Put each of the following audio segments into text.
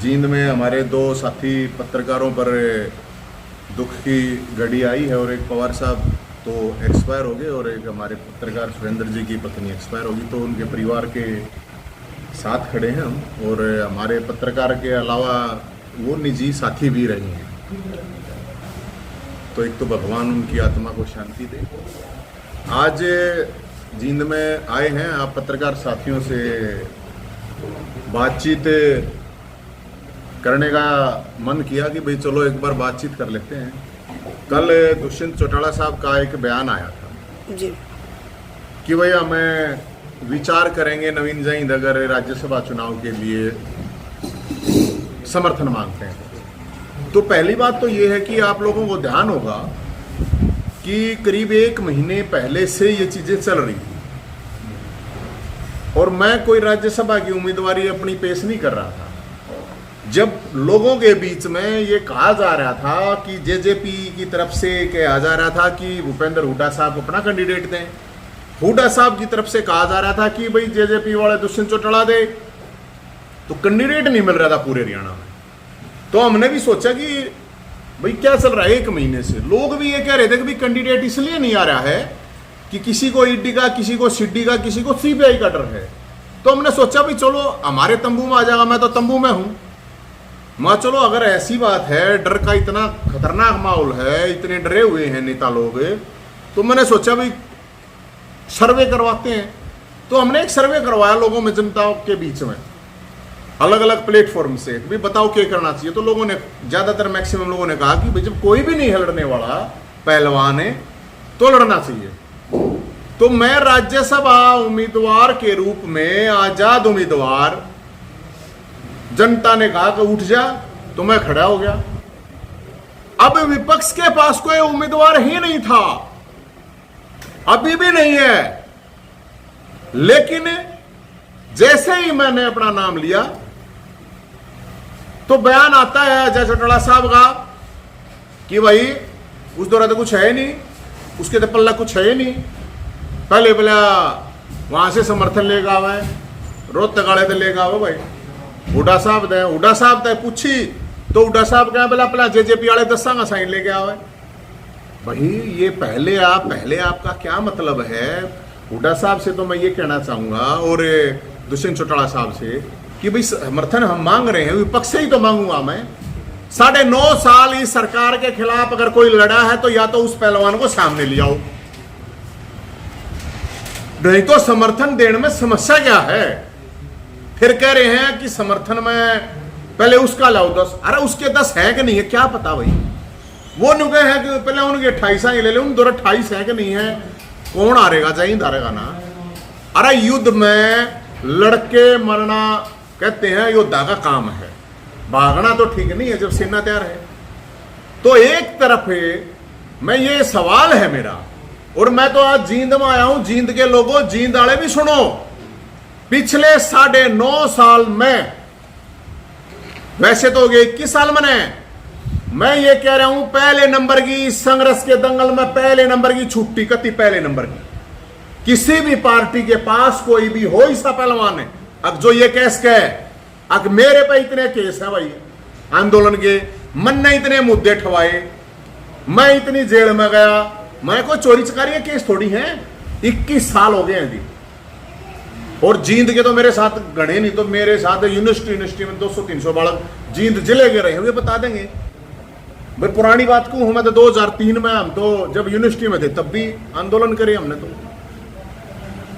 जींद में हमारे दो साथी पत्रकारों पर दुख की घड़ी आई है और एक पवार साहब तो एक्सपायर हो गए और एक हमारे पत्रकार सुरेंद्र जी की पत्नी एक्सपायर होगी, तो उनके परिवार के साथ खड़े हैं हम। और हमारे पत्रकार के अलावा वो निजी साथी भी रहे हैं, तो एक तो भगवान उनकी आत्मा को शांति दे। आज जींद में आए हैं, आप पत्रकार साथियों से बातचीत करने का मन किया कि भाई चलो एक बार बातचीत कर लेते हैं। कल दुष्यंत चौटाला साहब का एक बयान आया था जी कि भाई हमें विचार करेंगे नवीन जैन अगर राज्यसभा चुनाव के लिए समर्थन मांगते हैं। तो पहली बात तो ये है कि आप लोगों को ध्यान होगा कि करीब 1 महीने पहले से ये चीजें चल रही थी और मैं कोई राज्यसभा की उम्मीदवारी अपनी पेश नहीं कर रहा था जब लोगों के बीच में ये कहा जा रहा था कि जेजेपी की तरफ से कहा जा रहा था कि भूपेंद्र हुड्डा साहब अपना कैंडिडेट दें, हुड्डा साहब की तरफ से कहा जा रहा था कि भाई जेजेपी वाले दुष्यंत चौटाला दे, तो कैंडिडेट नहीं मिल रहा था पूरे हरियाणा में। तो हमने भी सोचा कि भाई क्या चल रहा है, 1 महीने से लोग भी ये कह रहे थे कि भाई कैंडिडेट इसलिए नहीं आ रहा है कि किसी को ईडी का, किसी को सीडी का, किसी को सीबीआई का डर है। तो हमने सोचा भी चलो हमारे तंबू में आ जाएगा, मैं तो तंबू में हूं। मां चलो अगर ऐसी बात है, डर का इतना खतरनाक माहौल है, इतने डरे हुए हैं नेता लोग, तो मैंने सोचा भी सर्वे करवाते हैं। तो हमने एक सर्वे करवाया लोगों में, जनता के बीच में, अलग अलग प्लेटफॉर्म से भी बताओ क्या करना चाहिए। तो लोगों ने ज्यादातर मैक्सिमम लोगों ने कहा कि भाई जब कोई भी नहीं है लड़ने वाला पहलवान है तो लड़ना चाहिए। तो मैं राज्यसभा उम्मीदवार के रूप में आजाद उम्मीदवार, जनता ने कहा कि उठ जा, तो मैं खड़ा हो गया। अब विपक्ष के पास कोई उम्मीदवार ही नहीं था, अभी भी नहीं है, लेकिन जैसे ही मैंने अपना नाम लिया तो बयान आता है अजय चौटाला साहब का कि भाई उस दौरान तो कुछ है नहीं, उसके तो पल्ला कुछ है नहीं, पहले बोला वहां से समर्थन लेगा आवे, रोहतक वाले तो लेगा आवे भाई, हुड्डा साहब दे, हुड्डा साहब दे पूछी तो हुड्डा साहब कहे बोला पहला जेजेपी वाले दसांगा साइन लेके आवे। भाई ये पहले आपका क्या मतलब है? हुड्डा साहब से तो मैं ये कहना चाहूंगा और दुष्यंत चौटाला साहब से कि भाई समर्थन हम मांग रहे हैं, विपक्ष से ही तो मांगूंगा मैं। 9.5 साल इस सरकार के खिलाफ अगर कोई लड़ा है तो या तो उस पहलवान को सामने ले आओ, नहीं तो समर्थन देने में समस्या क्या है? फिर कह रहे हैं कि समर्थन में पहले उसका लाओ 10, अरे उसके 10 है कि नहीं है क्या पता भाई? वो नुके हैं कि पहले उनके 28 ही ले ले, उन 28 है कि नहीं है, कौन हारेगा? जैन हारेगा ना। अरे युद्ध में लड़के मरना कहते हैं योद्धा का काम है, भागना तो ठीक नहीं है जब सेना तैयार है। तो एक तरफ मैं ये सवाल है मेरा, और मैं तो आज जींद में आया हूं, जींद के लोगों, जींद वाले भी सुनो, पिछले 9.5 साल में, वैसे तो 21 साल मैं ये कह रहा हूं, पहले नंबर की संघर्ष के दंगल में पहले नंबर की छुट्टी कति, पहले नंबर की किसी भी पार्टी के पास कोई भी हो ऐसा पहलवान है अब जो ये केस कहे अब मेरे पे इतने केस है भाई आंदोलन के, मन ने इतने मुद्दे ठवाए, मैं इतनी जेल में गया, मैं कोई चोरी चकारी के केस थोड़ी है। 21 साल हो गए हैं। और जींद के तो मेरे साथ गणे नहीं, तो मेरे साथ यूनिवर्सिटी में 200-300 बालक जींद जिले के रहे होंगे, बता देंगे भाई। पुरानी बात को हमें तो 2003 में, हम तो जब यूनिवर्सिटी में थे तब भी आंदोलन करे हमने। तो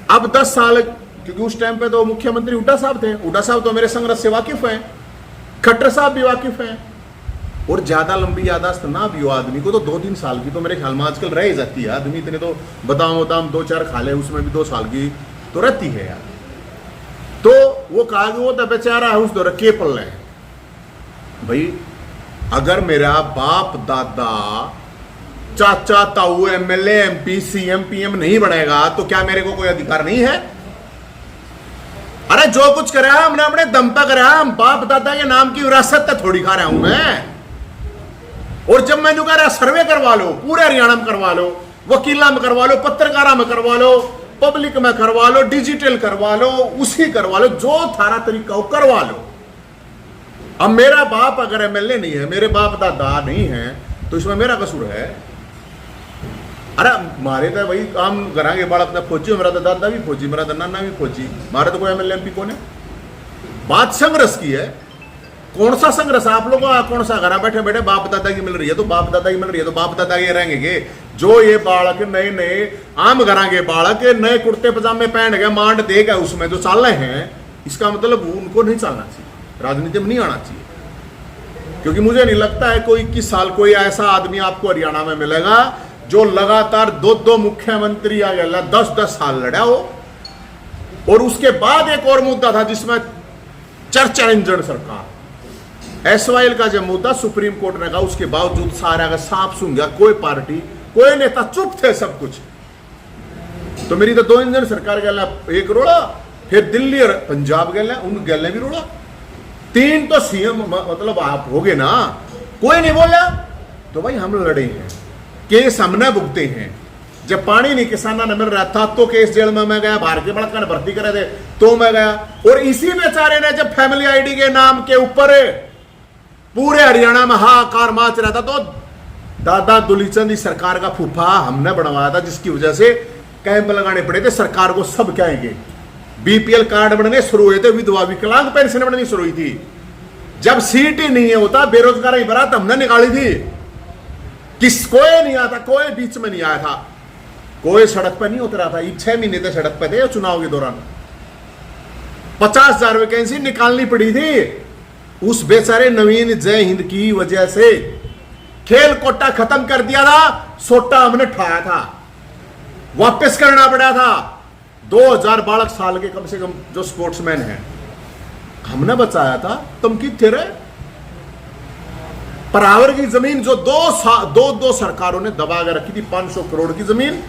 अब 10 साल, क्योंकि उस टाइम पे तो मुख्यमंत्री हुड्डा साहब थे, हुड्डा साहब तो मेरे संघर्ष से वाकिफ हैं, खट्टर साहब भी वाकिफ हैं। और ज्यादा लंबी यादाश्त ना भी हो आदमी को तो 2-3 साल की तो मेरे ख्याल में आजकल रह जाती है। आदमी इतने तो बताओ 2-4 खा ले, उसमें भी 2 साल की तो रहती है यार। तो वो कहा कि वो तो बेचारा है उस दौर के पल है भाई। अगर मेरा बाप दादा चाचा ताऊ एमएलए एमपी सीएम पीएम नहीं बनेगा तो क्या मेरे को कोई अधिकार नहीं है? अरे जो कुछ करा हमने अपने दम पर करा, हम बाप दादा के नाम की विरासत तो थोड़ी खा रहा हूं मैं। और जब मैंने कह रहा सर्वे करवा लो, पूरे हरियाणा में करवा लो, वकीला में करवा लो, पत्रकारा में करवा लो, पब्लिक में करवा लो, डिजिटल करवा लो, उसी करवा लो, जो थारा तरीका हो करवा लो। अब मेरा बाप अगर एमएलए नहीं है, मेरे बाप दादा नहीं है, तो इसमें मेरा कसूर है? अरे मारे तो भाई काम करांगे बालक ने फौजी, मेरा तो दादा भी फौजी, मेरा तो नाना भी फौजी, मारे तो कोई एमएलए एमपी कौन है? बात संघर्ष की है। कौन सा संघर्ष? आप लोगों का कौन सा? घर बैठे बैठे बाप दादा की मिल रही है तो बाप दादा की मिल रही है तो बाप दादा ये रहेंगे। जो ये बालक नए नए आम घरा के बालक नए कुर्ते पजामे पहन के मांड देगा उसमें जो चाल रहे हैं, इसका मतलब उनको नहीं चलना चाहिए, राजनीति में नहीं आना चाहिए। क्योंकि मुझे नहीं लगता है कोई 21 साल कोई ऐसा आदमी आपको हरियाणा में मिलेगा जो लगातार दो मुख्यमंत्री आ गया 10-10 साल लड़ा हो। और उसके बाद एक और मुद्दा था जिसमें चर्चा इंजन सरकार, एसवाईएल का जो मुद्दा सुप्रीम कोर्ट ने कहा, उसके बावजूद सारा का साफ सुन गया, कोई पार्टी कोई नेता चुप थे सब कुछ। तो मेरी तो 2 इंजन सरकार गया एक रोड़ा, फिर दिल्ली और पंजाब गया उन गैले भी रोड़ा, 3 तो सीएम मतलब आप हो गए ना, कोई नहीं बोला। तो भाई हम लड़े हैं, केस हमने भुगते हैं। जब पानी नहीं किसाना न मिल रहा था तो केस जेल में मैं गया, बाहर के बड़का ने भर्ती करे थे तो मैं गया। और इसी बेचारे ने जब फैमिली आईडी के नाम के ऊपर पूरे हरियाणा में हाहाकार माच रहा था, तो दादा दुलीचंद सरकार का फूफा हमने बनवाया था, जिसकी वजह से कैंप लगाने पड़े थे। सरकार को सब कहेंगे, बीपीएल कार्ड बनने शुरू हुए थे, विधवा विकलांग पेंशन बननी शुरू हुई थी। जब सीट ही नहीं होता, बेरोजगारी बरात हमने निकाली थी। कोई नहीं आता, कोई बीच में नहीं आया था, कोई सड़क पर नहीं उतरा था। 6 महीने तक सड़क पर थे चुनाव के दौरान, 50,000 वैकेंसी निकालनी पड़ी थी उस बेचारे नवीन जय हिंद की वजह से। खेल कोटा खत्म कर दिया था, सोटा हमने ठाया था, वापस करना पड़ा था। 2000 बालक साल के कम से कम जो स्पोर्ट्समैन हैं हमने बचाया था। तुम कितने रहे? परावर की जमीन जो दो सरकारों ने दबा के रखी थी, 500 करोड़ की जमीन,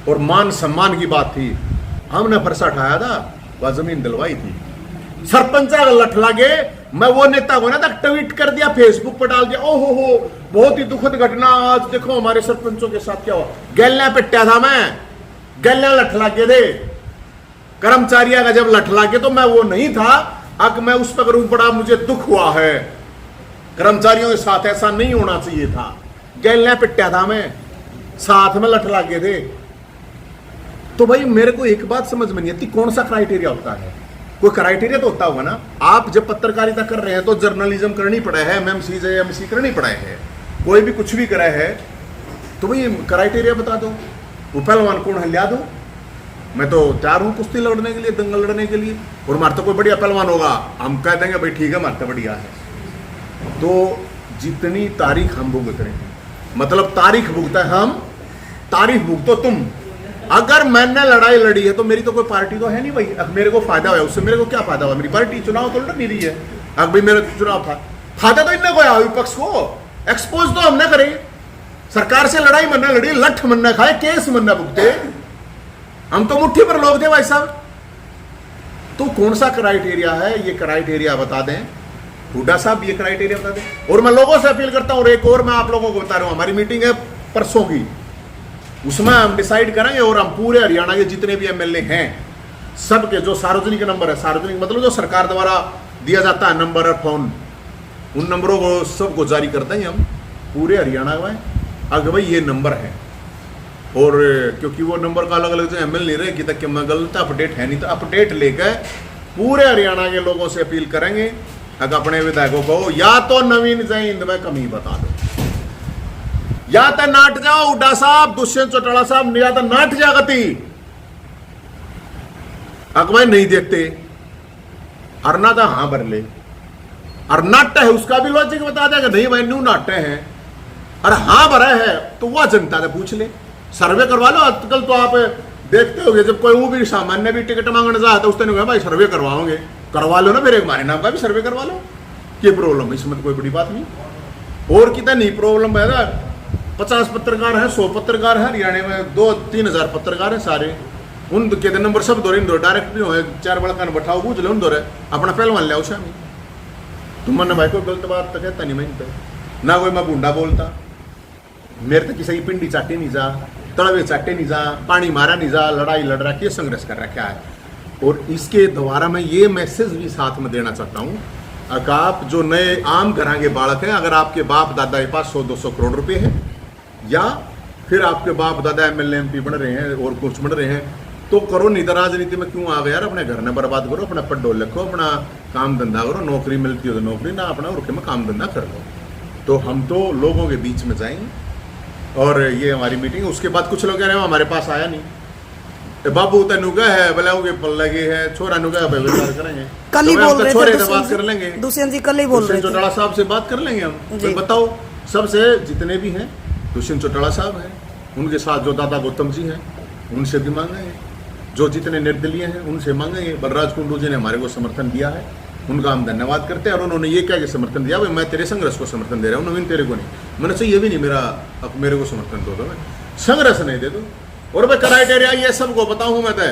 और मान सम्मान की बात थी, हमने फरसा उठाया था, वह जमीन दिलवाई थी। सरपंच लठ लागे, मैं वो नेता को ना तक ट्वीट कर दिया, फेसबुक पर डाल दिया, ओहो हो बहुत ही दुखद घटना, आज देखो हमारे सरपंचों के साथ क्या हुआ। गैल्या पिट्या था मैं, गैल्या लठ लागे थे कर्मचारियों का, जब लठ लागे तो मैं वो नहीं था। अब मैं उस पर करूं, बड़ा मुझे दुख हुआ है, कर्मचारियों के साथ ऐसा नहीं होना चाहिए था। गैल्या पिट्या था मैं, साथ में लठ लागे थे। तो भाई मेरे को एक बात समझ में नहीं आती, कौन सा क्राइटेरिया होता है? कोई क्राइटेरिया तो होता होगा ना। आप जब पत्रकारिता कर रहे हैं तो जर्नलिज्म करनी पड़ा है, एमएमसी करनी पड़ा है, कोई भी कुछ भी करा है तो भाई क्राइटेरिया बता दो, वो पहलवान कौन है लिया दो। मैं तो तैयार हूं कुश्ती लड़ने के लिए, दंगल लड़ने के लिए, और मारता कोई बढ़िया पहलवान होगा हम कह देंगे भाई ठीक है मारता बढ़िया है। तो जितनी तारीख हम भुगत रहे हैं, मतलब तारीख भुगता है हम, तारीख भुगतो तुम। अगर मैंने लड़ाई लड़ी है तो मेरी तो कोई पार्टी तो है नहीं भाई, अब मेरे को फायदा हुआ उससे, मेरे को क्या फायदा हुआ? मेरी पार्टी चुनाव तो लड़ नहीं रही है। अब भाई मेरा चुनाव था, फायदा तो इनने को विपक्ष को एक्सपोज तो हमने करे, सरकार से लड़ाई मन्ना लड़ी, लठ मन्ना खाए, केस मन्ना भुगते, हम तो मुट्ठी पर लोग थे भाई साहब। तो कौन सा क्राइटेरिया है? ये क्राइटेरिया बता दें हुड्डा साहब, ये क्राइटेरिया बता दें। और मैं लोगों से अपील करता हूं, और एक और मैं आप लोगों को बता रहा हूं, हमारी मीटिंग है परसों की, उसमें हम डिसाइड करेंगे और हम पूरे हरियाणा के जितने भी एमएलए हैं सबके जो सार्वजनिक नंबर है, सार्वजनिक मतलब जो सरकार द्वारा दिया जाता है नंबर और फोन, उन नंबरों को सबको जारी करते हैं हम पूरे हरियाणा में। अगर भाई ये नंबर है, और क्योंकि वो नंबर का अलग अलग जो एमएल नहीं रहेगी तक कि मैं गलत अपडेट है नहीं, तो अपडेट लेकर पूरे हरियाणा के लोगों से अपील करेंगे, अगर अपने विधायकों को या तो नवीन जय हिंद में कमी बता दो, या तो नाट जाओ हुड्डा साहब, दुष्यंत चौटाला साहब, या तो नाट जा गति। अगवाई नहीं देखते, अरना था हाँ भर ले, और नाट्य है उसका भी लॉजिक बता देगा, नहीं भाई न्यू नाट्य है, और हाँ भरा है तो वह जनता से पूछ ले, सर्वे करवा लो। आजकल तो आप देखते होगे जब कोई वो भी सामान्य भी टिकट मांगने जाता है उसने कहा भाई सर्वे करवाओगे, करवा लो ना, फिर हमारे नाम का भी सर्वे करवा लो, क्या प्रॉब्लम है इसमें? तो कोई बड़ी बात नहीं। और कितना नहीं प्रॉब्लम है ना, 50 पत्रकार है, 100 पत्रकार है हरियाणा में, 2-3 हजार पत्रकार है सारे, उन के नंबर सब दो डायरेक्ट भी हो, 4 बड़ा बैठाओ बूझ लो, उन दो अपना पहलवान ले शामी। तुमने भाई कोई गलत बात तो कहता नहीं मैं, ना कोई मैं बूंडा बोलता, मेरे तो किसी की पिंडी चाटे नहीं जा, तड़वे चाटे नहीं जा, पानी मारा नहीं जा, लड़ाई लड़ रहा है, संघर्ष कर रखा है। और इसके द्वारा मैं ये मैसेज भी साथ में देना चाहता हूँ अगर आप जो नए आम घरां के बालक हैं, अगर आपके बाप दादा के पास 100-200 करोड़ रुपए है, या फिर आपके बाप दादा एमएलए एमपी बन रहे हैं और कुछ बन रहे हैं, तो करो, नहीं तो राजनीति में क्यों आ गए यार? अपने घर में बर्बाद करो, अपना पढ़ो लिखो, अपना काम धंधा करो, नौकरी मिलती हो तो नौकरी, ना अपना रुके में काम धंधा कर लो। तो हम तो लोगों के बीच में जाएंगे, और ये हमारी मीटिंग। उसके बाद कुछ लोग कह रहे हैं हमारे पास आया नहीं, बाबू तेनुगा है बलाओगे पल लगे है, छोरा नुगा है विचार करेंगे, कल ही बोल रहे थे छोरे से बात कर लेंगे, दुष्यंत जी कल ही बोल रहे थे, चौटाला साहब से बात कर लेंगे हम। तो बताओ, सबसे जितने भी हैं, दुष्यंत चौटाला साहब हैं, उनके साथ जो दादा गौतम जी हैं उनसे भी मांगेंगे, जो जितने निर्दलीय हैं उनसे मांगेंगे। बलराज कुंडू जी ने हमारे को समर्थन दिया है, उनका हम धन्यवाद करते हैं। और उन्होंने ये क्या कि समर्थन दिया, भाई मैं तेरे संघर्ष को समर्थन दे रहा हूँ, नवीन तेरे को नहीं। मैंने चाहिए भी नहीं मेरा, अब मेरे को समर्थन दो, मैं संघर्ष नहीं दे दो। और मैं क्राइटेरिया ये सबको बताऊं मैं, तो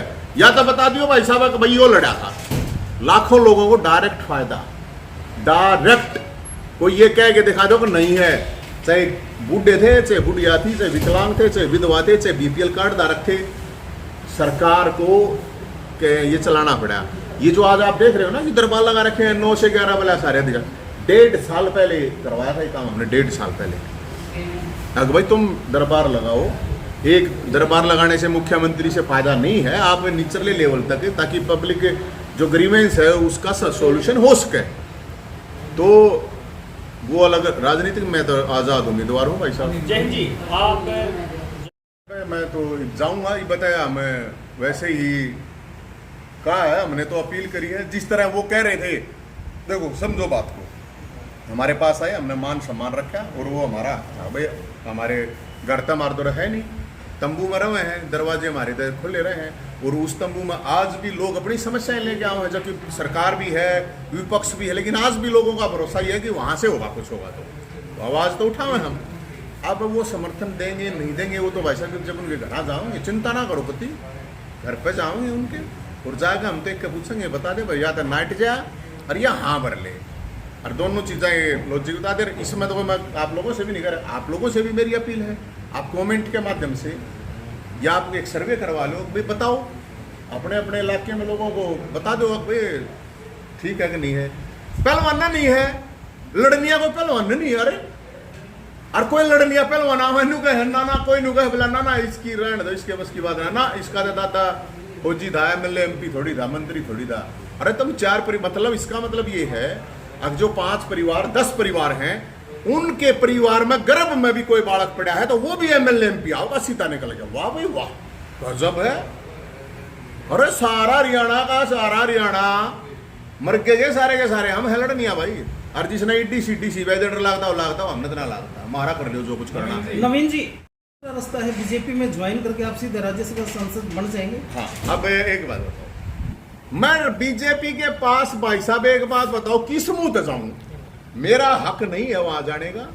या तो बता दियो भाई साहब भाई यो लड़ा था, लाखों लोगों को डायरेक्ट फायदा, डायरेक्ट। कोई ये कह के दिखा दो कि नहीं है, चाहे बूढ़े थे, चाहे बुढ़िया थी, चाहे विकलांग थे, चाहे विधवा थे, चाहे बीपीएल कार्ड धारक थे, सरकार को ये चलाना पड़ा। ये जो आज आप देख रहे हो ना कि दरबार लगा रखे हैं 9 से 11 वाला सारे दिखा, 1.5 साल पहले करवाया था ये काम हमने, 1.5 साल पहले। अगर भाई तुम दरबार लगाओ, एक दरबार लगाने से मुख्यमंत्री से फायदा नहीं है, आप निचले लेवल तक, ताकि पब्लिक जो ग्रीवेंस है उसका सोल्यूशन हो सके। तो वो अलग राजनीतिक, मैं तो आजाद उम्मीदवार हूँ भाई साहब। जैन जी आप, मैं तो जाऊंगा, ये बताया, मैं वैसे ही कहा है, हमने तो अपील करी है जिस तरह वो कह रहे थे। देखो समझो बात को, हमारे पास आए, हमने मान सम्मान रखा, और वो हमारा भाई, हमारे घर तो हमारे तो है नहीं, तंबू में रहे हैं, दरवाजे हमारे तो खुले रहे हैं, और उस तंबू में आज भी लोग अपनी समस्याएं लेके आए हैं, जबकि सरकार भी है, विपक्ष भी है, लेकिन आज भी लोगों का भरोसा ये है कि वहां से होगा कुछ होगा। तो आवाज तो उठावे हम। अब वो समर्थन देंगे नहीं देंगे वो तो भाई साहब जब उनके घर जाओगे, चिंता ना करो पति, घर पे जाओगे उनके, और जाकर हम देख के पूछेंगे, बता दे भैया तो नाइट जा और या हाँ भर ले, और दोनों चीज़ें लॉजिक बता दे। इसमें तो मैं आप लोगों से भी नहीं कर रहा, आप लोगों से भी मेरी अपील है, आप कमेंट के माध्यम से या आप एक सर्वे करवा लो, भाई बताओ अपने अपने इलाके में लोगों को बता दो भाई ठीक है कि नहीं है। पहलवाना नहीं है, लड़निया कोई पहलवान नहीं है, अरे और कोई लड़निया पहलवाना मैनू कहे ना ना, कोई नु कहे बोला ना ना इसकी रहने दो, इसके बस की बात है ना, इसका तो दादा फौजी था, एमएलए एमपी थोड़ी था, मंत्री थोड़ी था। अरे तुम 4 मतलब इसका मतलब ये है, अब जो 5 परिवार 10 परिवार हैं, उनके परिवार में गर्भ में भी कोई बालक पड़ा है तो वो भी एमएलए एमपी आओगा, सीता निकल गया। वाह भाई वाह, गजब है। अरे सारा हरियाणा का सारा हरियाणा मर गए सारे के सारे, हम हेलड़ नहीं है भाई। और जिसने ईडी सीडी सी वेदर लगता हो हमने तो ना लगता, हमारा कर लो जो कुछ करना है। नवीन जी रास्ता है, बीजेपी में ज्वाइन करके आप सीधे राज्यसभा सांसद बन जाएंगे। हाँ, अब एक बात बताओ, मैं बीजेपी के पास भाई साहब एक बात बताओ, किस मुंह से जाऊं? मेरा हक नहीं है वहां जाने का।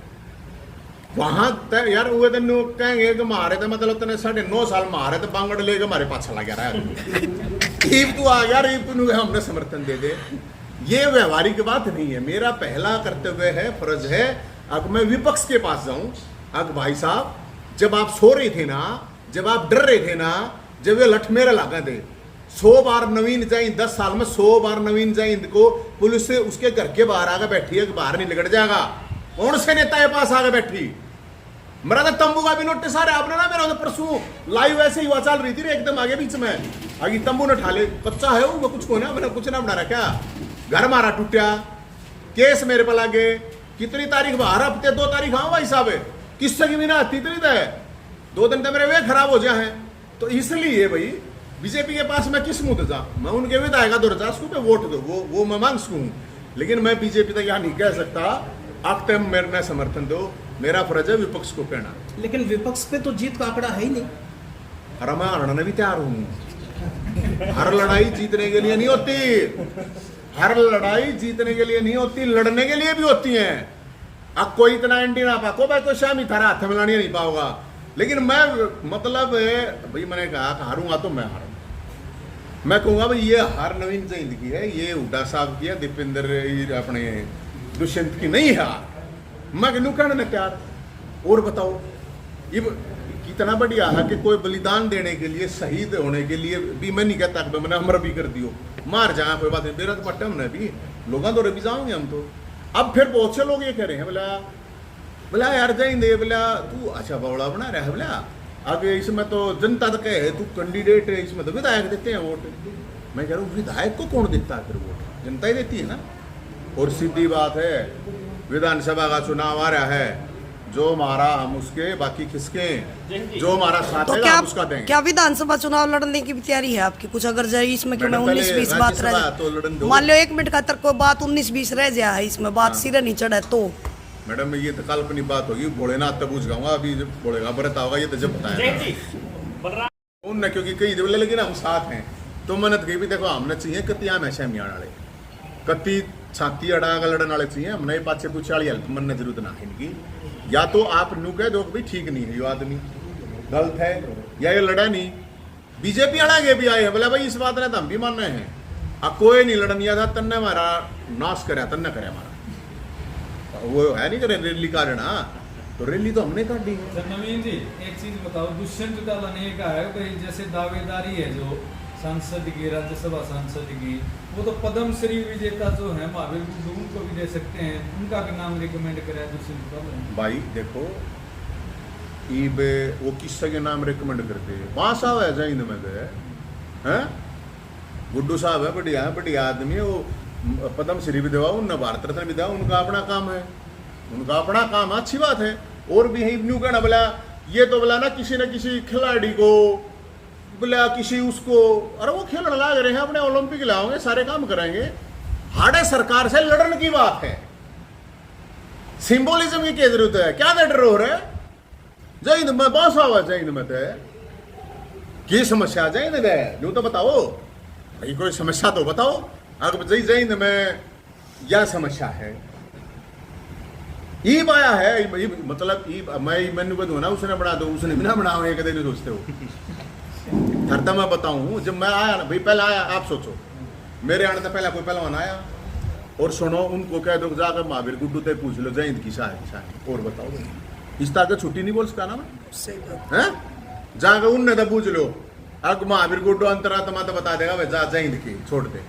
वहां यार वो दिन कहेंगे कि मारे तो मतलब तने 9.5 साल मारे तो बांगड़ लेके हमारे पास चला गया ईब तू आ गया, ईब तू हमने समर्थन दे दे, ये व्यवहारिक बात नहीं है। मेरा पहला कर्तव्य है, फर्ज है, अब मैं विपक्ष के पास जाऊं। अब भाई साहब जब आप सो रहे थे ना, जब आप डर रहे थे ना, जब ये लठमेरा लगा थे, 100 बार नवीन जैन 10 साल में 100 बार नवीन जैन को पुलिस से उसके घर के बाहर आकर बैठी है कि बाहर नहीं निकल जाएगा। कौन से नेता के पास आकर बैठी? मेरा तो तंबू का भी नोटिस आ रहा है, आपने ना मेरा तो परसों लाइव ऐसे ही चल रही थी एकदम आगे बीच में, आगे तंबू ने ठाले, कच्चा है वो कुछ को ना, मैंने कुछ ना बना रहा क्या, घर मारा टूटा, केस मेरे पर लागे, कितनी तारीख बाहर हफ्ते 2 तारीख हाँ भाई साहब किससे की भी ना आती इतनी तो है, 2 दिन तो मेरे वे खराब हो जाए हैं। तो इसलिए भाई बीजेपी के पास मैं किस मुंह जा, मैं उनके विधायक 2000 पे वोट दो, वो मैं मांग सकूँ, लेकिन मैं बीजेपी तक यहाँ नहीं कह सकता आप मेरे समर्थन दो, मेरा फर्ज है विपक्ष को कहना। लेकिन विपक्ष पे तो जीत का आंकड़ा है ही नहीं। अरे मैं हारने भी तैयार हूँ, हर लड़ाई जीतने के लिए नहीं होती, हर लड़ाई जीतने के लिए नहीं होती, लड़ने के लिए भी होती है। अब कोई इतना एंटी ना पाको भाई, कोई शामी थारा हाथ में लानी नहीं पाओगा, लेकिन मैं मतलब भाई मैंने कहा हारूंगा तो मैं हारूंगा, मैं कहूँगा भाई ये हार नवीन जैन की है, ये हुड्डा साहब की है, दीपेंद्र अपने दुष्यंत की नहीं है, मैं कहूँ कहने तैयार। और बताओ ये कितना बढ़िया है कि कोई बलिदान देने के लिए, शहीद होने के लिए भी, मैं नहीं कहता कि मैंने हमर भी कर दियो, मार जाए कोई बात नहीं, मेरा तो पट्टे हमने भी लोगों तो भी जाओगे हम तो। अब फिर बहुत से लोग ये कह रहे हैं बोला बोला यार जाएंगे, बोला तू अच्छा बवड़ा बना रहा है, बोला आगे इसमें तो जनता तो कहे तू कैंडिडेट है, इसमें तो विधायक देते हैं वोट। मैं कह रहा हूँ विधायक को कौन देता है फिर वोट, जनता ही देती है ना। और सीधी बात है, विधानसभा का चुनाव आ रहा है, जो हमारा हम उसके, बाकी किसके, जो हमारा साथ तो है क्या हम उसका देंगे। क्या विधानसभा चुनाव लड़ने की भी तैयारी है आपकी कुछ? अगर जाए इसमें कि मैं मैडम, 19-20 पहले बात रह राज्यसभा तो लड़न दो। मान लो 1 मिनट का तक कोई बात 19-20 रह जाए, इसमें बात सिरे नहीं चढ़े तो मैडम ये तो काल्पनिक बात होगी, भोलेनाथ तो पूछ गाऊंगा, अभी जब भोलेगा बरता होगा ये तो जब बताया उनने, क्योंकि कई बोले लेकिन हम साथ हैं तो मनत गई भी, देखो हमने चाहिए कत्ती आम ऐसे मियाण वाले, कत्ती छाती अड़ा का लड़न वाले चाहिए, हमने पाछे पूछे वाली हेल्प मन जरूरत ना है इनकी। या तो आप नू कह दो भाई ठीक नहीं है ये आदमी, गलत है, या ये लड़ा नहीं। बीजेपी वाला ये भी आए हैं, बोला भाई इस बात ने तो हम भी मान रहे हैं, अब कोई नहीं लड़निया था तन्ने हमारा नाश करे, तन्ने करे हमारा, वो है नहीं करे रैली काटना, तो रैली तो हमने काट दी है। सर नवीन जी एक चीज बताओ, दुष्यंत चौटाला ने कहा है कि जैसे दावेदारी है जो सांसद की, राज्यसभा सांसद की, वो तो पद्मश्री विजेता जो है महावीर गुड्डू, उनको भी दे सकते हैं, उनका भी नाम रिकमेंड करा है दुष्यंत चौटाला। भाई देखो ईब वो किससे के नाम रिकमेंड करते हैं, वहां साहब है जैन में गए हैं, गुड्डू साहब है, बढ़िया आदमी है, वो पद्मश्री भी देवा, उन भारत रत्न भी देवा, उनका अपना काम है, उनका अपना काम है, अच्छी बात है। और भी है न्यू कहना बोला ये तो बोला ना किसी न किसी खिलाड़ी को बोला किसी उसको, अरे वो खेलने लग रहे हैं, अपने ओलंपिक लाओगे, सारे काम कराएंगे, हाड़े सरकार से लड़ने की बात है, सिंबोलिज्म की क्या जरूरत है, क्या डर हो रहा है। जय हिंद में बस आवा, जय हिंद में की समस्या, जय हिंद है जो तो बताओ भाई, कोई समस्या तो बताओ। अगर जय हिंद में यह समस्या है, ईब आया है, मतलब ईब मैंने बता ना उसने बना दो, उसने बिना बनाओ, ये कदे नहीं सोचते हो। हरता मैं बताऊं, जब मैं आया ना भाई, पहले आया, आप सोचो मेरे आने से पहले कोई पहलवान आया, और सुनो उनको कह दो जाकर महावीर गुड्डू तक पूछ लो जय हिंद की शाह, और बताओ इस तरह का छुट्टी नहीं बोल सकता ना मैं, हैं जाकर उनने तो पूछ लो। अब महावीर गुड्डू अंतरात्मा तो बता देगा भाई जा जय हिंद की छोड़ दे,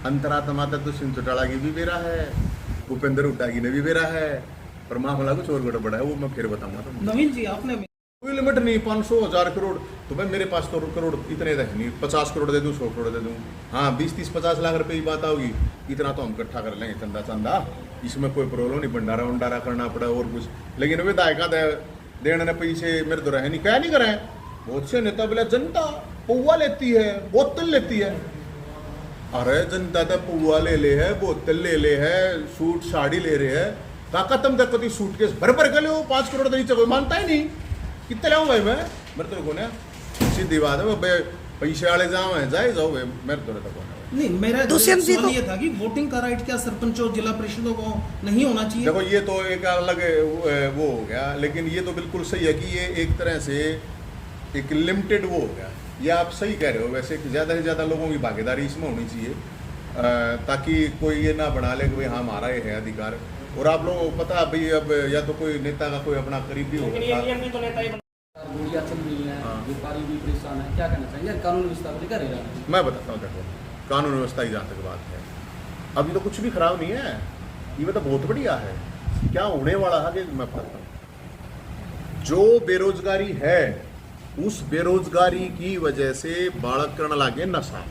अंतरात्मा तो दुष्यंत चौटाला की भी बेरा है, भूपेंद्र हुड्डा की ने भी बेरा है, पर मामला कुछ और गड़बड़ है, वो मैं फिर बताऊंगा। तो नवीन जी आपने कोई लिमिट नहीं, 500,000 करोड़ तो भाई मेरे पास तो करोड़ इतने तो है नहीं, 50 करोड़ दे दूँ, 100 करोड़ दे दूँ, हाँ 20-30-50 लाख रुपए की बात होगी, इतना तो हम इकट्ठा कर लेंगे चंदा चंदा, इसमें कोई प्रॉब्लम नहीं, भंडारा वंडारा करना पड़ा और कुछ। लेकिन विधायका देने ने पैसे मेरे तो रहे नहीं, क्या नहीं करें, बहुत से नेता बोले जनता पौवा लेती है, बोतल लेती है, अरे जनता तो पौवा ले है, बोतल ले है, सूट साड़ी ले रहे है, ताकत तुम तक कभी सूटकेस भर कर लो, 5 करोड़ तो नीचे कोई मानता ही नहीं, कितने लाऊं भाई मैं, मेरे तो को सीधी बात है, पैसे वाले जाओ है जाए जाओ भाई, मेरे तो को नहीं, मेरा दुष्यंत जी सवाल तो- ये था कि वोटिंग का राइट क्या सरपंच और जिला परिषदों को नहीं होना चाहिए? देखो ये तो एक अलग वो हो गया, लेकिन ये तो बिल्कुल सही है कि ये एक तरह से एक लिमिटेड वो हो गया, ये आप सही कह रहे हो, वैसे ज़्यादा से ज़्यादा लोगों की भागीदारी इसमें होनी चाहिए, ताकि कोई ये ना बना ले कि भाई हाँ हमारा ये है अधिकार। और आप लोगों को पता भाई अब या तो कोई नेता का कोई अपना करीबी होगा, गोलियां चल रही हैं, हाँ। व्यापारी भी परेशान है, क्या कहना चाहिए कानून व्यवस्था को लेकर? मैं बताता हूँ, देखो कानून व्यवस्था की जहाँ तक बात है, अभी तो कुछ भी खराब नहीं है, ये तो बहुत बढ़िया है, क्या होने वाला है कि मैं बताता हूँ, जो बेरोजगारी है उस बेरोजगारी की वजह से बालक करने लगे नशा,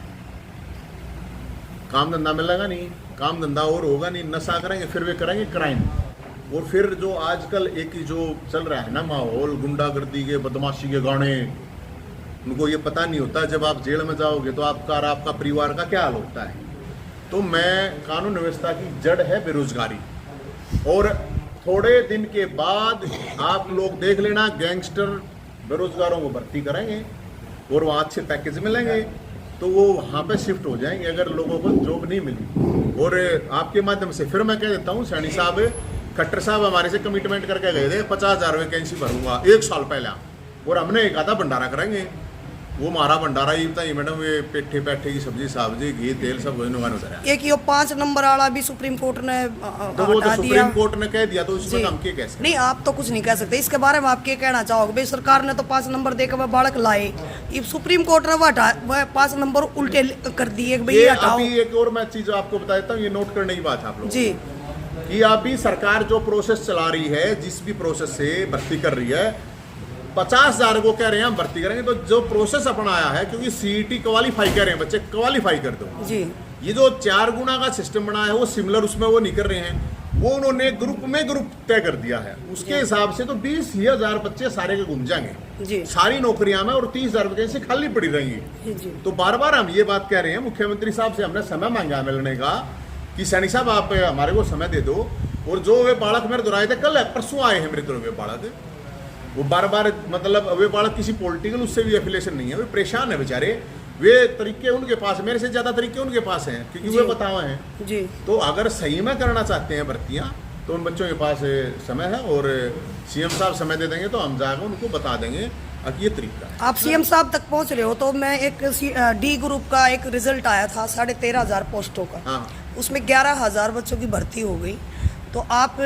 काम धंधा मिलेगा नहीं, काम धंधा और होगा नहीं, नशा करेंगे, फिर वे करेंगे क्राइम, और फिर जो आजकल एक जो चल रहा है ना माहौल, गुंडागर्दी के, बदमाशी के गाने, उनको ये पता नहीं होता जब आप जेल में जाओगे तो आपका और आपका परिवार का क्या हाल होता है। तो मैं कानून व्यवस्था की जड़ है बेरोजगारी, और थोड़े दिन के बाद आप लोग देख लेना गैंगस्टर बेरोजगारों को भर्ती करेंगे और वहाँ अच्छे पैकेज मिलेंगे, तो वो वहाँ पे शिफ्ट हो जाएंगे अगर लोगों को जॉब नहीं मिली। और आपके माध्यम से फिर मैं कह देता हूँ, सैनी साहब खट्टर साहब हमारे से कमिटमेंट करके गए थे 50,000 वैकेंसी भरूंगा 1 साल पहले, और हमने कहा था भंडारा करेंगे, वो मारा भंडारा ही बताइए मैडम, ये पेठे पैठे की सब्जी साब्जी घी तेल सब नुकसान होता है। एक ये 5 नंबर वाला भी सुप्रीम कोर्ट ने तो वो तो हटा दिया। सुप्रीम कोर्ट ने कह दिया, तो इसमें जी। हम क्या कह सकते नहीं, आप तो कुछ नहीं कह सकते इसके बारे में। आप क्या कहना चाहोगे? भाई सरकार ने तो 5 नंबर देकर वह बालक लाए, ये सुप्रीम कोर्ट ने वह 5 नंबर उल्टे कर दिए कि भाई ये ये हटाओ। अभी एक और मैं चीज आपको बता देता हूँ, ये नोट करने की बात है आप लोग जी कि अभी सरकार जो प्रोसेस चला रही है, जिस भी प्रोसेस से भर्ती कर रही है, 50,000 को कह रहे हैं हम भर्ती करेंगे, तो जो प्रोसेस अपनाया है, क्योंकि सीईटी क्वालिफाई कर रहे हैं बच्चे, क्वालिफाई कर दो। जी ये जो 4 गुना का सिस्टम बनाया है वो सिमिलर उसमें वो नहीं कर रहे हैं, वो उन्होंने ग्रुप तय कर दिया है। उसके हिसाब से तो 20,000 बच्चे सारे के घूम जाएंगे जी सारी नौकरियां में, और 30,000 वैकेंसी खाली पड़ी रहेंगी। जी तो बार बार हम ये बात कह रहे हैं, मुख्यमंत्री साहब से हमने समय मांगा मिलने का कि सैनी साहब आप हमारे को समय दे दो। और जो वे बालक मेरे दुराए थे, कल परसों आए हैं मेरे तरफ वे बालक, वो बार बार मतलब वे बालक किसी पॉलिटिकल उससे भी एफिलेशन नहीं है, वे परेशान है बेचारे। वे तरीके उनके पास, मेरे से ज्यादा तरीके उनके पास हैं, क्योंकि वे बताए हैं। जी तो अगर सही में करना चाहते हैं भर्तियां, तो उन बच्चों के पास समय है, और सीएम साहब समय दे देंगे तो हम जाकर उनको बता देंगे कि ये तरीका है। आप सीएम साहब तक पहुंच रहे हो, तो मैं एक डी ग्रुप का एक रिजल्ट आया था 13,500 पोस्टों का, हाँ उसमें 11,000 बच्चों की भर्ती हो गई। तो आप,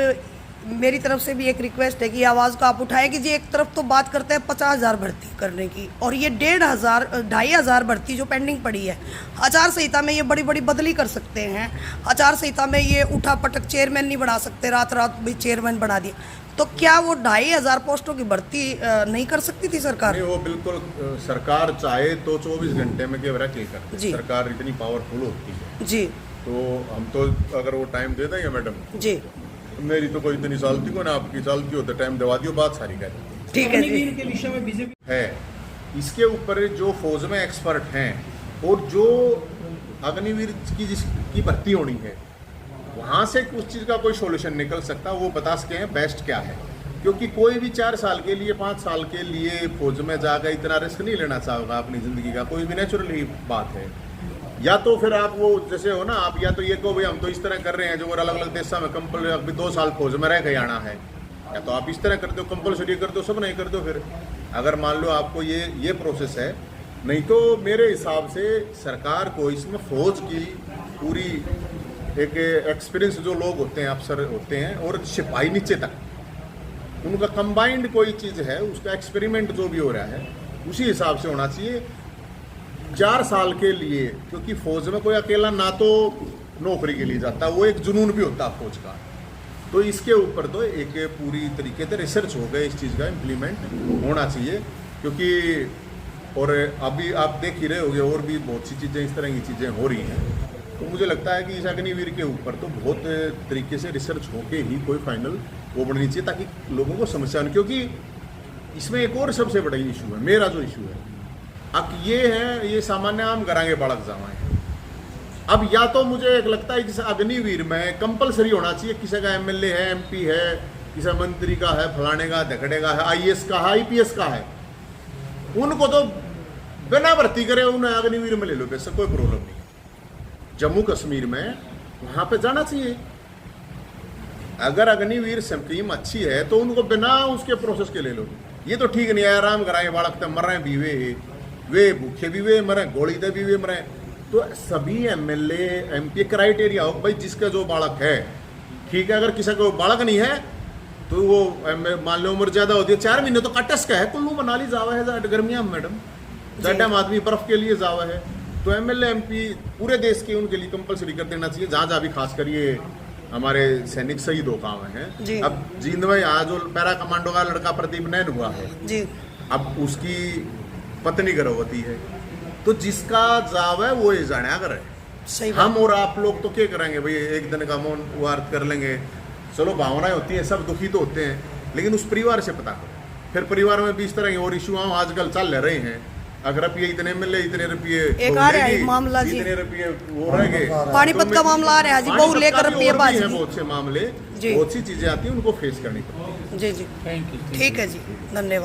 मेरी तरफ से भी एक रिक्वेस्ट है कि आवाज़ को आप उठाएं कि जी एक तरफ तो बात करते हैं 50,000 भर्ती करने की, और ये 2,500 भर्ती जो पेंडिंग पड़ी है, आचार संहिता में ये बड़ी बड़ी बदली कर सकते हैं। आचार संहिता में ये उठा पटक चेयरमैन नहीं बना सकते, रात भी चेयरमैन बना दिए। तो क्या वो 2,500 पोस्टों की भर्ती नहीं कर सकती थी सरकार? नहीं, वो बिल्कुल सरकार चाहे तो 24 घंटे में क्या क्लियर कर जी। सरकार इतनी पावरफुल होती है। जी तो हम तो अगर वो टाइम दे देंगे मैडम, जी मेरी तो कोई इतनी साल थी को ना, आपकी साल की हो तो टाइम दवा दियो, बात सारी कर ठीक है जी। अग्निवीर के विषय में बीजेपी है। इसके ऊपर जो फौज में एक्सपर्ट हैं, और जो अग्निवीर की जिसकी भर्ती होनी है, वहाँ से उस चीज़ का कोई सॉल्यूशन निकल सकता, वो बता सके हैं बेस्ट क्या है। क्योंकि कोई भी 4 साल के लिए 5 साल के लिए फौज में जाकर इतना रिस्क नहीं लेना चाहोगा अपनी ज़िंदगी का, कोई भी नेचुरल ही बात है। या तो फिर आप वो जैसे हो ना, आप या तो ये कहो भाई हम तो इस तरह कर रहे हैं जो अलग अलग देशों में कंपल अभी 2 साल फौज में रह के आना है, या तो आप इस तरह कर दो, कंपलसरी कर दो, सब नहीं कर दो। फिर अगर मान लो आपको ये प्रोसेस है, नहीं तो मेरे हिसाब से सरकार को इसमें फौज की पूरी एक एक्सपीरियंस जो लोग होते हैं, अफसर होते हैं, और सिपाही नीचे तक, उनका कंबाइंड कोई चीज़ है, उसका एक्सपेरिमेंट जो भी हो रहा है उसी हिसाब से होना चाहिए 4 साल के लिए। क्योंकि फौज में कोई अकेला ना तो नौकरी के लिए जाता, वो एक जुनून भी होता है फौज का। तो इसके ऊपर तो एक पूरी तरीके से रिसर्च हो गए, इस चीज़ का इम्प्लीमेंट होना चाहिए। क्योंकि और अभी आप देख ही रहे होगे, और भी बहुत सी चीज़ें इस तरह की चीज़ें हो रही हैं। तो मुझे लगता है कि इस अग्निवीर के ऊपर तो बहुत तरीके से रिसर्च होके ही कोई फाइनल वो बननी चाहिए, ताकि लोगों को समस्या नहीं। क्योंकि इसमें एक और सबसे बड़ा इशू है, मेरा जो इशू है अब ये है, ये सामान्य आम करांगे बालक जावाएं। अब या तो मुझे एक लगता है कि अग्निवीर में कंपलसरी होना चाहिए, किसी का एमएलए है, एमपी है, किसी मंत्री का है, फलाने का धकड़े का है, आईएएस का है, आईपीएस का है, उनको तो बिना भर्ती करे उन्हें अग्निवीर में ले लो, वैसे कोई प्रॉब्लम नहीं। जम्मू कश्मीर में वहां पे जाना चाहिए। अगर अग्निवीर स्कीम अच्छी है तो उनको बिना उसके प्रोसेस के ले लो। ये तो ठीक नहीं है, आराम कराए बालक तो मर रहे हैं, बीवे वे भूखे भी वे मरे, गोली दे भी वे मरे। तो सभी एमएलए एमपी क्राइटेरिया हो भाई, जिसका जो बालक है ठीक है, अगर किसी को बालक नहीं है तो वो मान लो उम्र ज्यादा होती है, 4 महीने तो कटस का है, कुल्लू मनाली जावा है गर्मिया में मैडम, ज्यादा आदमी बर्फ के लिए जावा है। तो एमएलए एमपी पूरे देश के उनके लिए कंपलसरी कर देना चाहिए, जहाँ जहाँ भी खास कर ये हमारे सैनिक शहीद हो काम है। अब जींद में यहाँ जो पैरा कमांडो का लड़का प्रदीप नैन हुआ है जी, अब उसकी पत्नी गर्भवती है, तो जिसका जाव है वो ये जाने अगर है। हम और आप लोग तो क्या करेंगे भाई, एक दिन का मौन वार्त कर लेंगे, चलो भावनाएं होती हैं, सब दुखी तो होते हैं, लेकिन उस परिवार से पता करो। फिर परिवार में भी इस तरह के और इशू आजकल चल रहे हैं, अगर रुपये इतने मिले, इतने रुपये एक आ रहा है मामला जी, इतने रुपये वो रह गए, पानीपत का मामला आ रहा है जी, बहु लेकर रुपये बाजी है, बहुत से मामले, बहुत सी चीजें आती हैं, उनको फेस करनी पड़ती है। जी जी, ठीक है जी, धन्यवाद।